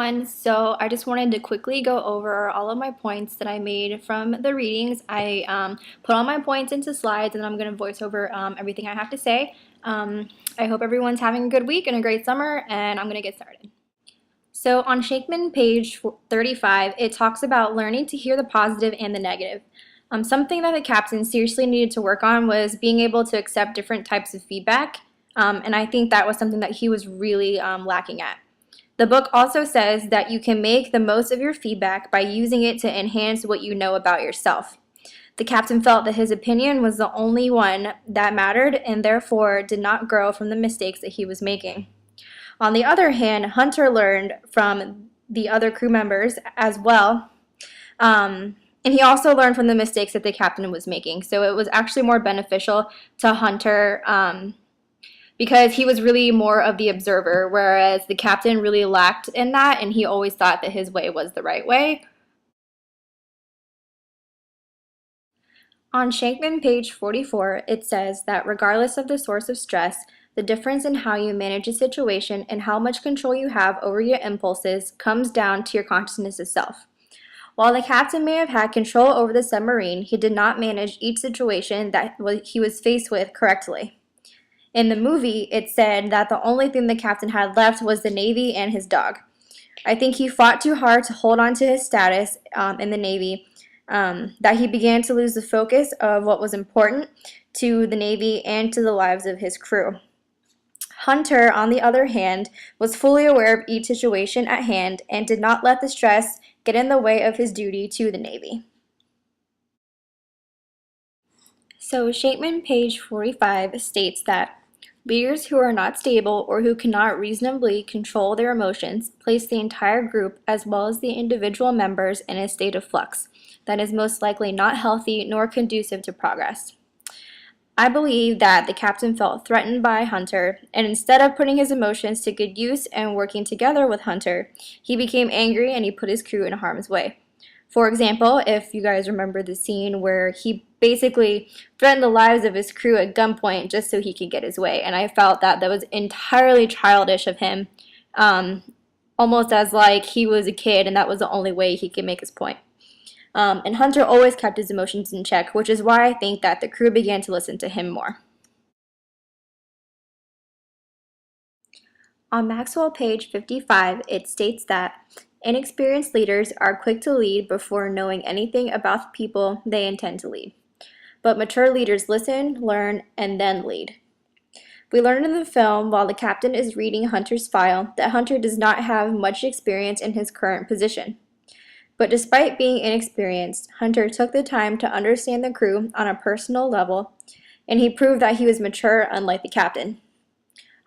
everyone. So I just wanted to quickly go over all of my points that I made from the readings. I put all my points into slides and I'm going to voice over everything I have to say. I hope everyone's having a good week and a great summer, and I'm going to get started. So on Shakeman page 35, it talks about learning to hear the positive and the negative. Something that the captain seriously needed to work on was being able to accept different types of feedback, and I think that was something that he was really lacking at. The book also says that you can make the most of your feedback by using it to enhance what you know about yourself. The captain felt that his opinion was the only one that mattered and therefore did not grow from the mistakes that he was making. On the other hand, Hunter learned from the other crew members as well, and he also learned from the mistakes that the captain was making. So it was actually more beneficial to Hunter because he was really more of the observer, whereas the captain really lacked in that, and he always thought that his way was the right way. On Shankman page 44, it says that regardless of the source of stress, the difference in how you manage a situation and how much control you have over your impulses comes down to your consciousness of self. While the captain may have had control over the submarine, he did not manage each situation that he was faced with correctly. In the movie, it said that the only thing the captain had left was the Navy and his dog. I think he fought too hard to hold on to his status in the Navy, that he began to lose the focus of what was important to the Navy and to the lives of his crew. Hunter, on the other hand, was fully aware of each situation at hand and did not let the stress get in the way of his duty to the Navy. So Shapeman page 45 states that leaders who are not stable or who cannot reasonably control their emotions place the entire group as well as the individual members in a state of flux that is most likely not healthy nor conducive to progress. I believe that the captain felt threatened by Hunter, and instead of putting his emotions to good use and working together with Hunter, he became angry and he put his crew in harm's way. For example, if you guys remember the scene where he basically threatened the lives of his crew at gunpoint just so he could get his way, and I felt that that was entirely childish of him, almost as like he was a kid and that was the only way he could make his point. And Hunter always kept his emotions in check, which is why I think that the crew began to listen to him more. On Maxwell page 55, it states that inexperienced leaders are quick to lead before knowing anything about the people they intend to lead. But mature leaders listen, learn, and then lead. We learned in the film, while the captain is reading Hunter's file, that Hunter does not have much experience in his current position. But despite being inexperienced, Hunter took the time to understand the crew on a personal level, and he proved that he was mature, unlike the captain.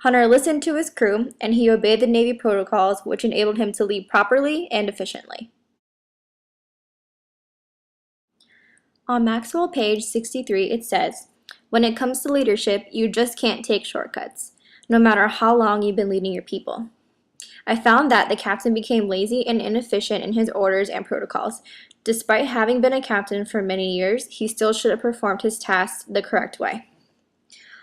Hunter listened to his crew, and he obeyed the Navy protocols, which enabled him to lead properly and efficiently. On Maxwell page 63, it says, "When it comes to leadership, you just can't take shortcuts, no matter how long you've been leading your people." I found that the captain became lazy and inefficient in his orders and protocols. Despite having been a captain for many years, he still should have performed his tasks the correct way.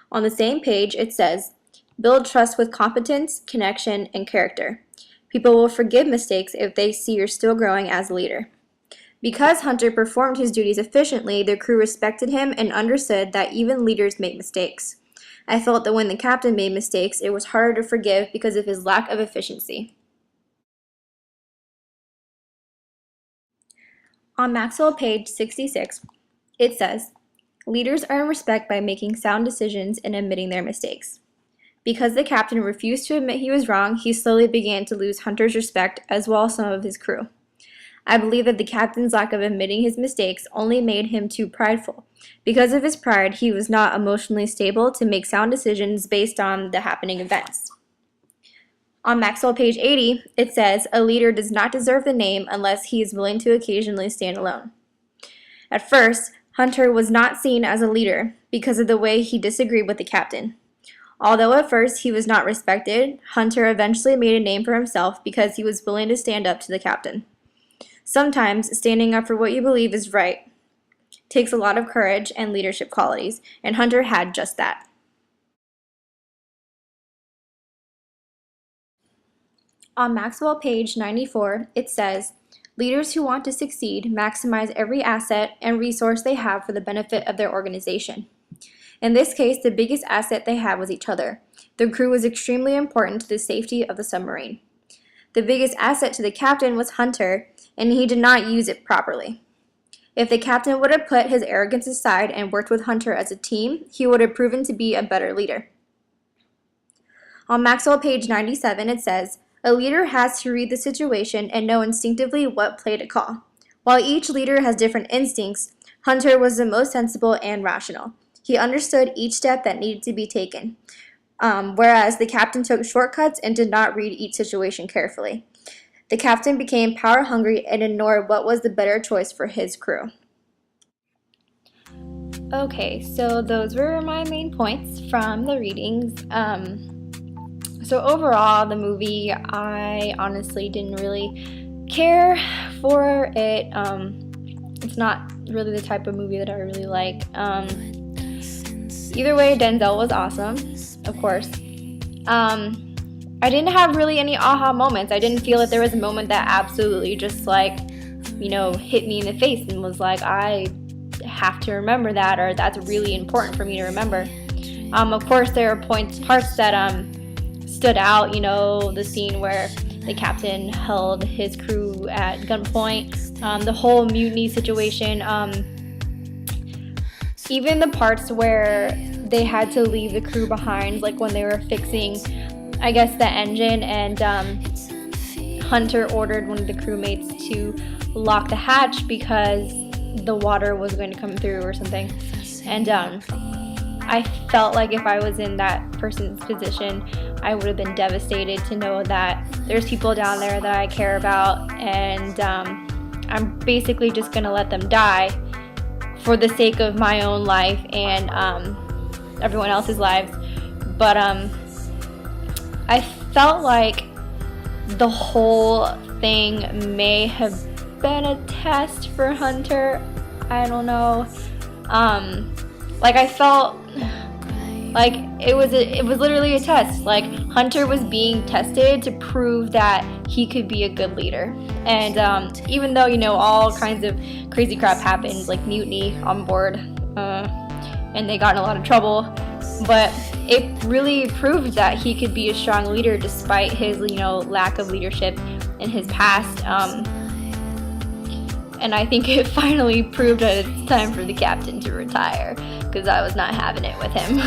On the same page, it says, "Build trust with competence, connection, and character. People will forgive mistakes if they see you're still growing as a leader." Because Hunter performed his duties efficiently, the crew respected him and understood that even leaders make mistakes. I felt that when the captain made mistakes, it was harder to forgive because of his lack of efficiency. On Maxwell page 66, it says, "Leaders earn respect by making sound decisions and admitting their mistakes." Because the captain refused to admit he was wrong, he slowly began to lose Hunter's respect as well as some of his crew. I believe that the captain's lack of admitting his mistakes only made him too prideful. Because of his pride, he was not emotionally stable to make sound decisions based on the happening events. On Maxwell page 80, it says, "A leader does not deserve the name unless he is willing to occasionally stand alone." At first, Hunter was not seen as a leader because of the way he disagreed with the captain. Although at first he was not respected, Hunter eventually made a name for himself because he was willing to stand up to the captain. Sometimes standing up for what you believe is right takes a lot of courage and leadership qualities, and Hunter had just that. On Maxwell page 94, it says, leaders who want to succeed maximize every asset and resource they have for the benefit of their organization. In this case, the biggest asset they had was each other. The crew was extremely important to the safety of the submarine. The biggest asset to the captain was Hunter, and he did not use it properly. If the captain would have put his arrogance aside and worked with Hunter as a team, he would have proven to be a better leader. On Maxwell page 97, it says, a leader has to read the situation and know instinctively what play to call. While each leader has different instincts, Hunter was the most sensible and rational. He understood each step that needed to be taken, whereas the captain took shortcuts and did not read each situation carefully. The captain became power-hungry and ignored what was the better choice for his crew. Okay, so those were my main points from the readings. So overall, the movie, I honestly didn't really care for it. It's not really the type of movie that I really like. Either way, Denzel was awesome, of course. I didn't have really any aha moments. I didn't feel that there was a moment that absolutely just like, hit me in the face and was like, I have to remember that, or that's really important for me to remember. Of course, there are parts that stood out, the scene where the captain held his crew at gunpoint, the whole mutiny situation, even the parts where they had to leave the crew behind, like when they were fixing, I guess, the engine, and Hunter ordered one of the crewmates to lock the hatch because the water was going to come through or something. And I felt like if I was in that person's position, I would have been devastated to know that there's people down there that I care about, and I'm basically just going to let them die for the sake of my own life and everyone else's lives. But I felt like the whole thing may have been a test for Hunter. I don't know. Like, I felt like it was literally a test. Like, Hunter was being tested to prove that he could be a good leader. And even though, all kinds of crazy crap happened, like mutiny on board, and they got in a lot of trouble, but it really proved that he could be a strong leader despite his, lack of leadership in his past. And I think it finally proved that it's time for the captain to retire, because I was not having it with him.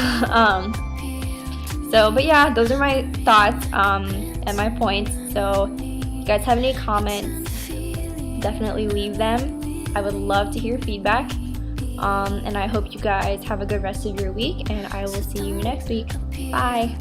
But yeah, those are my thoughts and my points. So if you guys have any comments, definitely leave them. I would love to hear feedback. And I hope you guys have a good rest of your week, and I will see you next week. Bye!